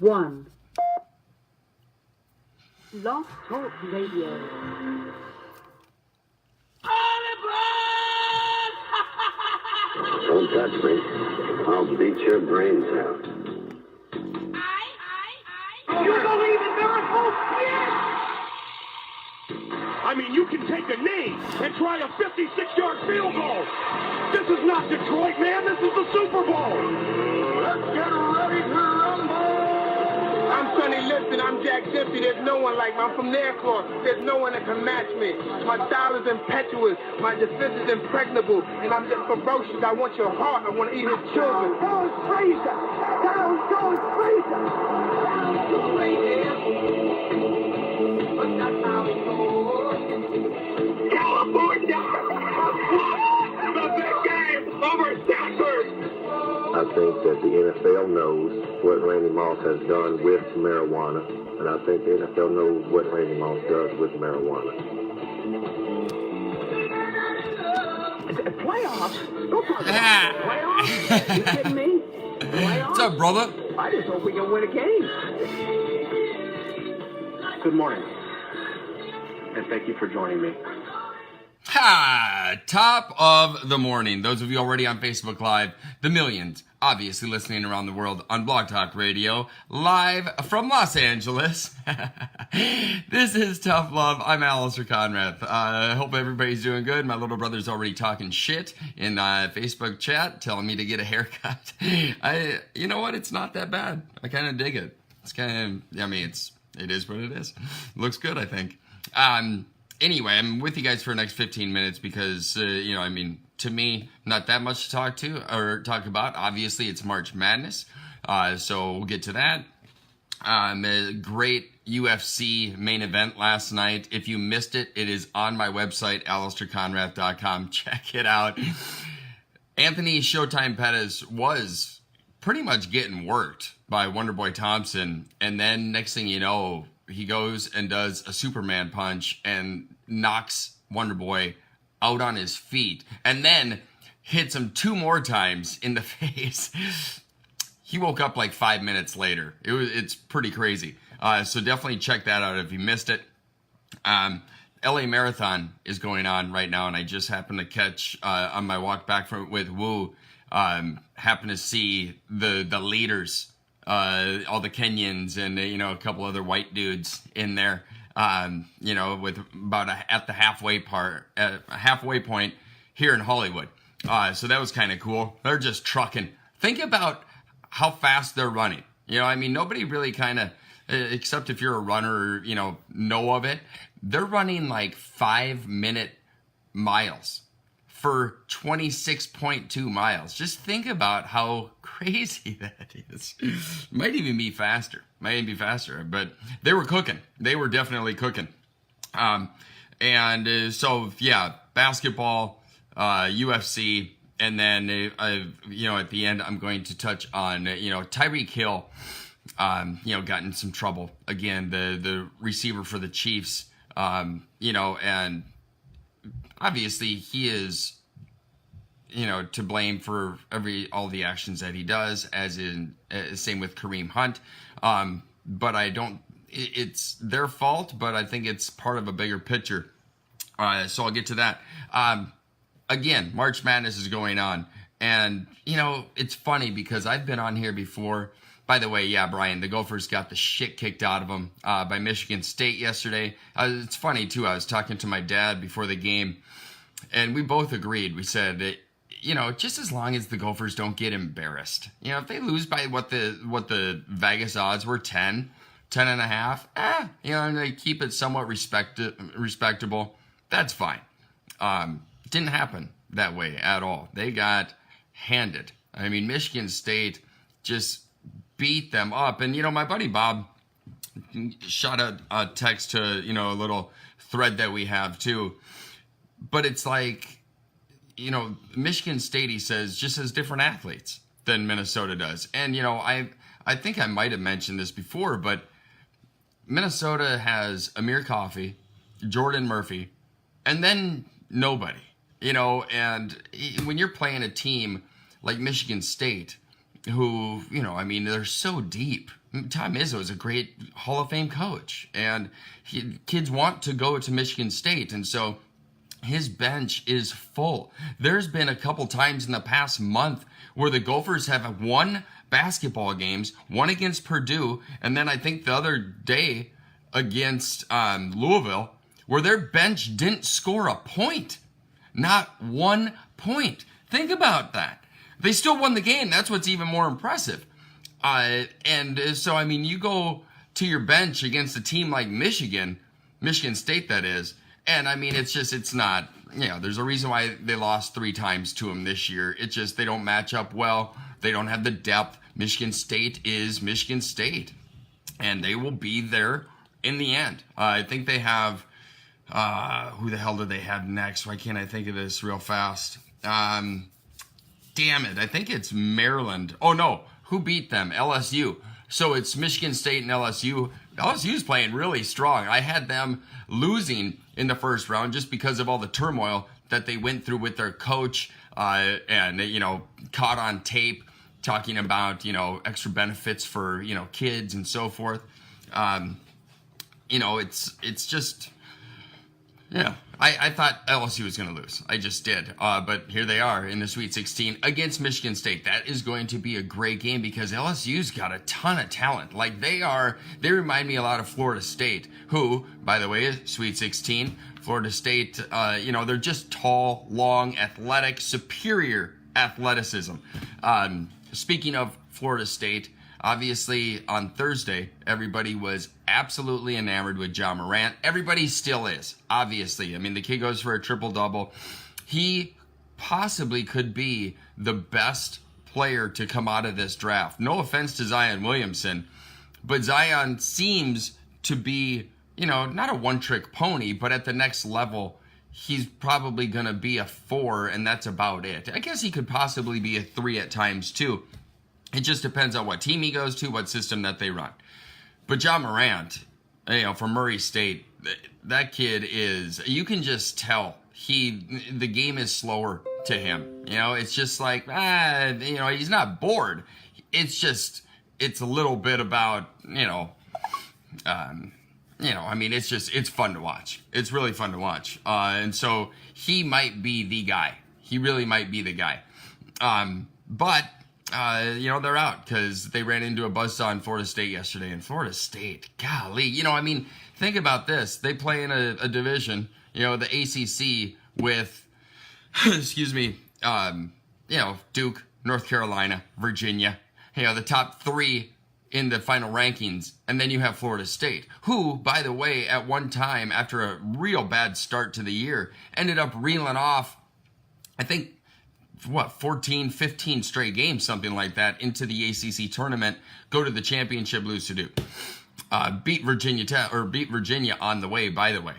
1. Blog Talk Radio. Don't touch me. I'll beat your brains out. You believe in miracles? Yes! I mean, you can take a knee and try a 56-yard field goal. This is not Detroit, man. This is the Super Bowl. Let's get ready to rumble! I'm Sonny Liston. I'm Jack Dempsey. There's no one like me. I'm from Nairclaw. There's no one that can match me. My style is impetuous. My defense is impregnable. And I'm just ferocious. I want your heart. I want to eat his children. Don't freeze us! Don't freeze us! But that's how it goes. California! The big game over Stanford! I think that the NFL knows what Randy Moss has done with marijuana, and I think the NFL knows what Randy Moss does with marijuana. Playoffs? Don't talk about playoffs. You kidding me? Playoffs? What's up, brother? I just hope we can win a game. Good morning. And thank you for joining me. Ha! Top of the morning. Those of you already on Facebook Live, the millions obviously listening around the world on Blog Talk Radio, live from Los Angeles. This is Tough Love. I'm Alistair Conrad. I hope everybody's doing good. My little brother's already talking shit in Facebook chat, telling me to get a haircut. You know what? It's not that bad. I kind of dig it. It's kind of, I mean, it is what it is. Looks good, I think. Anyway, I'm with you guys for the next 15 minutes because, I mean, to me, not that much to talk about. Obviously, it's March Madness, so we'll get to that. A great UFC main event last night. If you missed it, it is on my website, alistairconrad.com. Check it out. Anthony Showtime Pettis was pretty much getting worked by Wonderboy Thompson, and then next thing you know, he goes and does a Superman punch and knocks Wonderboy out on his feet and then hits him 2 more times in the face. He woke up like 5 minutes later. It's pretty crazy. So definitely check that out if you missed it. LA Marathon is going on right now, and I just happened to catch on my walk back with Woo, happened to see the leaders, all the Kenyans and a couple other white dudes in there, with about at the halfway point here in Hollywood. So that was kind of cool. They're just trucking. Think about how fast they're running. Nobody really kind of, except if you're a runner, know of it. They're running like 5-minute miles for 26.2 miles. Just think about how crazy that is. Might even be faster. But they were cooking. They were definitely cooking. So basketball, UFC, and then at the end I'm going to touch on Tyreke Hill. Got in some trouble again. The receiver for the Chiefs. And obviously he is, to blame for all the actions that he does, same with Kareem Hunt. But it's their fault, but I think it's part of a bigger picture. So I'll get to that. Again, March Madness is going on. And, it's funny because I've been on here before. By the way, yeah, Brian, the Gophers got the shit kicked out of them by Michigan State yesterday. It's funny, too. I was talking to my dad before the game, and we both agreed. We said that, just as long as the Gophers don't get embarrassed. If they lose by what the Vegas odds were, 10 and a half, and they keep it somewhat respectable, that's fine. Didn't happen that way at all. They got handed. Michigan State just beat them up. And, my buddy Bob shot a text to, a little thread that we have too. But it's like, Michigan State, he says, just has different athletes than Minnesota does. And, I think I might have mentioned this before, but Minnesota has Amir Coffey, Jordan Murphy, and then nobody, and when you're playing a team like Michigan State, who, I mean, they're so deep. Tom Izzo is a great Hall of Fame coach, and kids want to go to Michigan State, and so his bench is full. There's been a couple times in the past month where the Gophers have won basketball games, one against Purdue, and then I think the other day against Louisville, where their bench didn't score a point. Not 1 point. Think about that. They still won the game. That's what's even more impressive. And so, I mean, you go to your bench against a team like Michigan State, that is, and I mean, it's not, there's a reason why they lost 3 times to them this year. It's just they don't match up well. They don't have the depth. Michigan State is Michigan State, and they will be there in the end. I think they have, who the hell do they have next? Why can't I think of this real fast? Damn it. I think it's Maryland. Oh, no. Who beat them? LSU. So it's Michigan State and LSU. LSU's playing really strong. I had them losing in the first round just because of all the turmoil that they went through with their coach, and, caught on tape talking about, extra benefits for, kids and so forth. It's just, I thought LSU was going to lose. I just did. But here they are in the Sweet 16 against Michigan State. That is going to be a great game because LSU's got a ton of talent. Like they remind me a lot of Florida State, who, by the way, is Sweet 16. Florida State, they're just tall, long, athletic, superior athleticism. Speaking of Florida State, obviously on Thursday, everybody was absolutely enamored with Ja Morant. Everybody still is, obviously. I mean, the kid goes for a triple-double. He possibly could be the best player to come out of this draft. No offense to Zion Williamson, but Zion seems to be, not a one-trick pony, but at the next level, he's probably going to be a 4, and that's about it. I guess he could possibly be a 3 at times, too. It just depends on what team he goes to, what system that they run. But Ja Morant, from Murray State, that kid is, you can just tell the game is slower to him. It's just like, he's not bored. It's a little bit about, it's fun to watch. It's really fun to watch. And so he might be the guy. He really might be the guy. But they're out because they ran into a buzzsaw in Florida State yesterday. And Florida State, golly, think about this. They play in a division, the ACC with, Duke, North Carolina, Virginia, the top 3 in the final rankings. And then you have Florida State, who, by the way, at one time, after a real bad start to the year, ended up reeling off, I think, 14, 15 straight games, something like that, into the ACC tournament, go to the championship, lose to Duke. Beat Virginia on the way, by the way.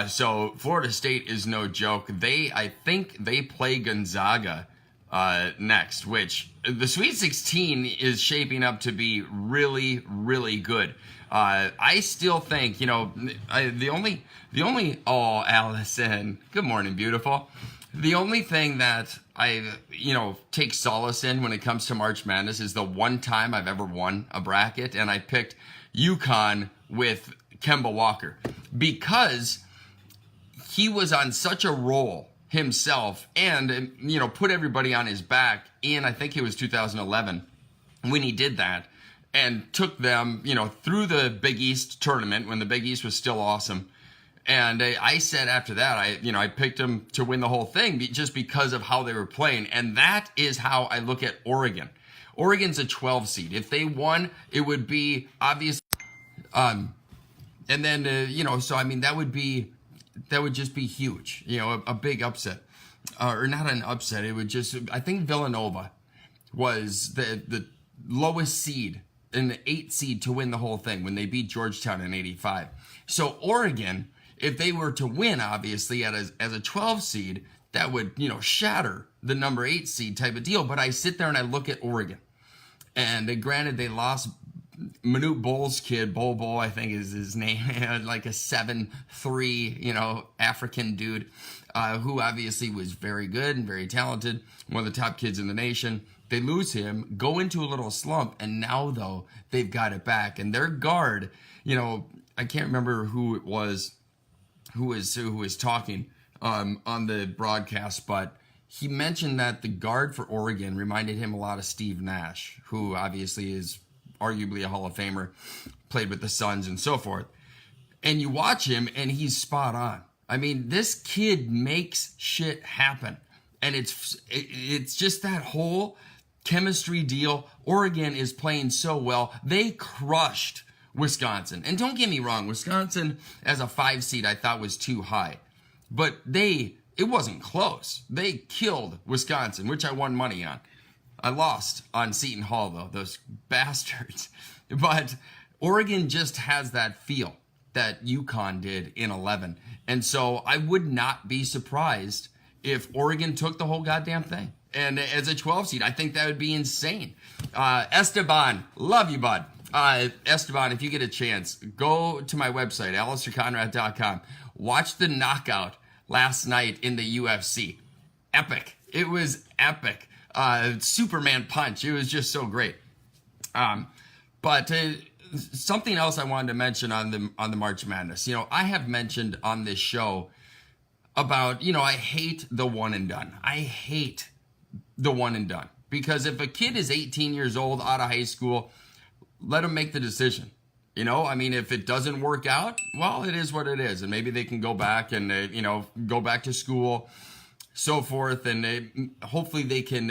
So Florida State is no joke. I think they play Gonzaga next, which the Sweet 16 is shaping up to be really, really good. I still think, Allison, good morning, beautiful. The only thing that I, take solace in when it comes to March Madness is the one time I've ever won a bracket, and I picked UConn with Kemba Walker because he was on such a roll himself and, put everybody on his back in, I think it was 2011 when he did that, and took them, through the Big East tournament when the Big East was still awesome. And I said after that, I picked them to win the whole thing just because of how they were playing. And that is how I look at Oregon. Oregon's a 12 seed. If they won, it would be obvious. And then, that would just be huge, a big upset. Or not an upset. It would just, I think Villanova was the lowest seed and the 8th seed to win the whole thing when they beat Georgetown in 85. So Oregon, if they were to win, obviously, as a 12 seed, that would, shatter the number 8 seed type of deal. But I sit there and I look at Oregon. And granted, they lost Manute Bol's kid, Bol, I think is his name, like a 7'3", African dude, who obviously was very good and very talented, one of the top kids in the nation. They lose him, go into a little slump, and now though they've got it back. And their guard, I can't remember who it was, who was talking on the broadcast, but he mentioned that the guard for Oregon reminded him a lot of Steve Nash, who obviously is arguably a Hall of Famer, played with the Suns and so forth. And you watch him, and he's spot on. I mean, this kid makes shit happen. And it's just that whole chemistry deal. Oregon is playing so well. They crushed Wisconsin. And don't get me wrong, Wisconsin as a 5 seed I thought was too high. But it wasn't close. They killed Wisconsin, which I won money on. I lost on Seton Hall, though, those bastards. But Oregon just has that feel that UConn did in 11. And so I would not be surprised if Oregon took the whole goddamn thing. And as a 12 seed, I think that would be insane. Esteban, love you, bud. Esteban, if you get a chance, go to my website, alistairconrad.com. Watch the knockout last night in the UFC. Epic. It was epic. Superman punch. It was just so great. But something else I wanted to mention on the March Madness. I have mentioned on this show about, I hate the one and done. I hate the one and done. Because if a kid is 18 years old out of high school, let them make the decision. If it doesn't work out, well, it is what it is. And maybe they can go back and, go back to school, so forth. And hopefully they can,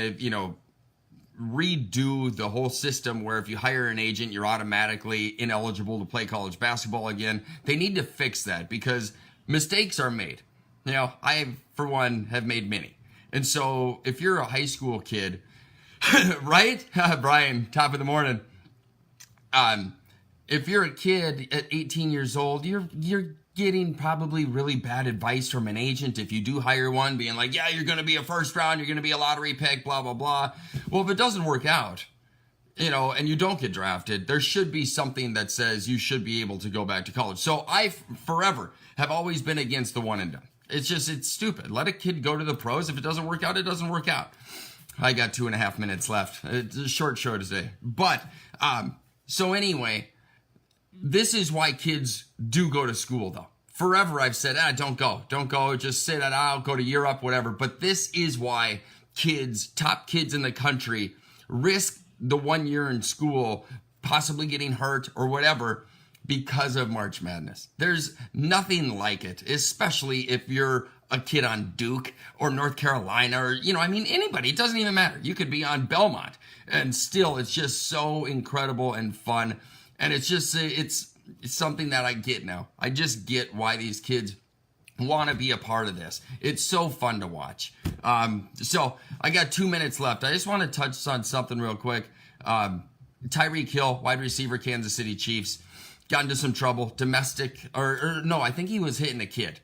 redo the whole system where if you hire an agent, you're automatically ineligible to play college basketball again. They need to fix that because mistakes are made. I, for one, have made many. And so if you're a high school kid, right? Brian, top of the morning. If you're a kid at 18 years old, you're getting probably really bad advice from an agent if you do hire one, being like, yeah, you're going to be a first round, you're going to be a lottery pick, blah, blah, blah. Well, if it doesn't work out, and you don't get drafted, there should be something that says you should be able to go back to college. So I forever have always been against the one and done. It's stupid. Let a kid go to the pros. If it doesn't work out, it doesn't work out. I got 2.5 minutes left. It's a short show today. But, so anyway, this is why kids do go to school, though. Forever I've said, don't go, just sit it out, go to Europe, whatever. But this is why top kids in the country, risk the 1 year in school, possibly getting hurt or whatever, because of March Madness. There's nothing like it, especially if you're a kid on Duke or North Carolina or, anybody. It doesn't even matter. You could be on Belmont and still it's just so incredible and fun. And it's just, it's something that I get now. I just get why these kids want to be a part of this. It's so fun to watch. So I got 2 minutes left. I just want to touch on something real quick. Tyreke Hill, wide receiver, Kansas City Chiefs, got into some trouble. Domestic, or no, I think he was hitting a kid.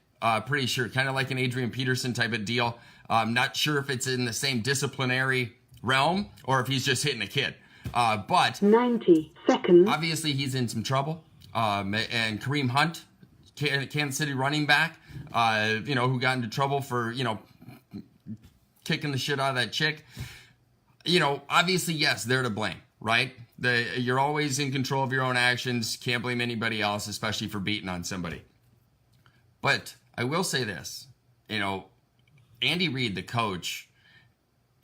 Pretty sure, kind of like an Adrian Peterson type of deal. Not sure if it's in the same disciplinary realm or if he's just hitting a kid. But 90 seconds. Obviously, he's in some trouble. And Kareem Hunt, Kansas City running back, who got into trouble for, kicking the shit out of that chick. Obviously, yes, they're to blame, right? You're always in control of your own actions. Can't blame anybody else, especially for beating on somebody. But I will say this, Andy Reid, the coach,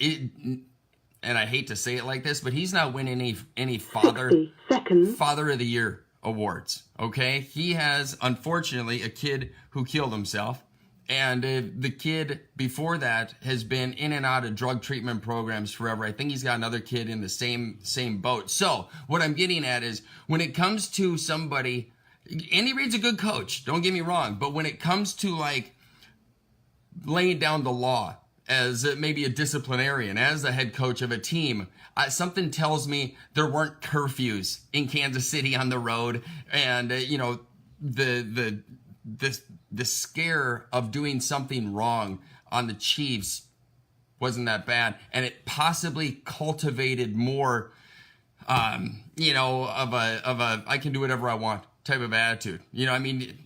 and I hate to say it like this, but he's not winning any father of the year awards. Okay, he has unfortunately a kid who killed himself, and the kid before that has been in and out of drug treatment programs forever. I think he's got another kid in the same boat. So what I'm getting at is when it comes to somebody, Andy Reid's a good coach, don't get me wrong, but when it comes to like laying down the law as maybe a disciplinarian, as the head coach of a team, something tells me there weren't curfews in Kansas City on the road, and the scare of doing something wrong on the Chiefs wasn't that bad, and it possibly cultivated more, of a I can do whatever I want type of attitude.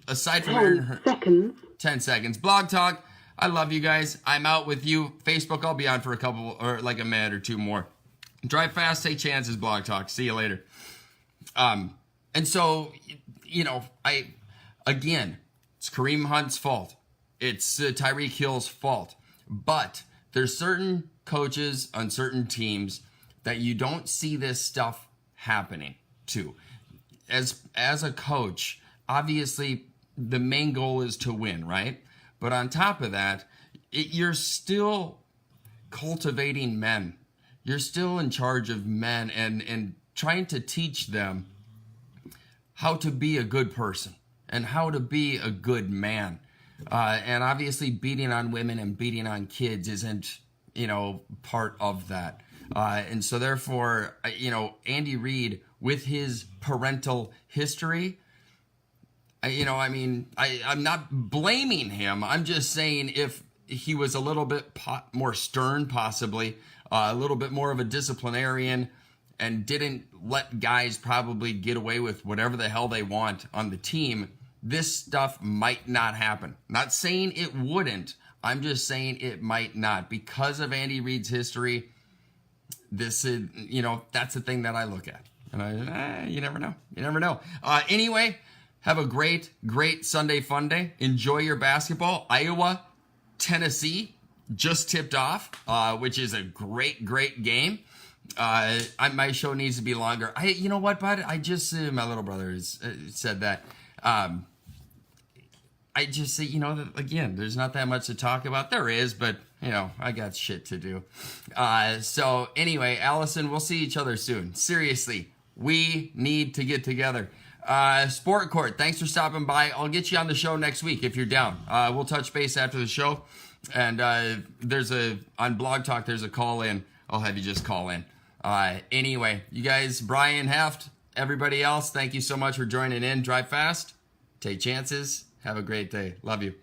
Aside from 10 seconds. 10 seconds. Blog Talk. I love you guys. I'm out with you. Facebook, I'll be on for a couple or like a minute or two more. Drive fast, take chances, Blog Talk. See you later. And so, again, it's Kareem Hunt's fault. It's Tyreke Hill's fault. But there's certain coaches on certain teams that you don't see this stuff happening to. As a coach, obviously the main goal is to win, right? But on top of that, you're still cultivating men. You're still in charge of men and trying to teach them how to be a good person and how to be a good man. And obviously beating on women and beating on kids isn't, part of that. And so therefore, Andy Reid, with his parental history, I'm not blaming him. I'm just saying if he was a little bit more stern, possibly, a little bit more of a disciplinarian, and didn't let guys probably get away with whatever the hell they want on the team, this stuff might not happen. Not saying it wouldn't. I'm just saying it might not. Because of Andy Reid's history, this is, that's the thing that I look at. And you never know. You never know. Anyway, have a great, great Sunday fun day. Enjoy your basketball. Iowa, Tennessee just tipped off, which is a great, great game. My show needs to be longer. You know what, bud? I just, my little brother said that. I just say, again, there's not that much to talk about. There is, but, I got shit to do. So anyway, Allison, we'll see each other soon. Seriously, we need to get together. Sport Court, thanks for stopping by. I'll get you on the show next week if you're down. We'll touch base after the show. And on Blog Talk, there's a call in. I'll have you just call in. Anyway, you guys, Brian Heft, everybody else, thank you so much for joining in. Drive fast, take chances, have a great day. Love you.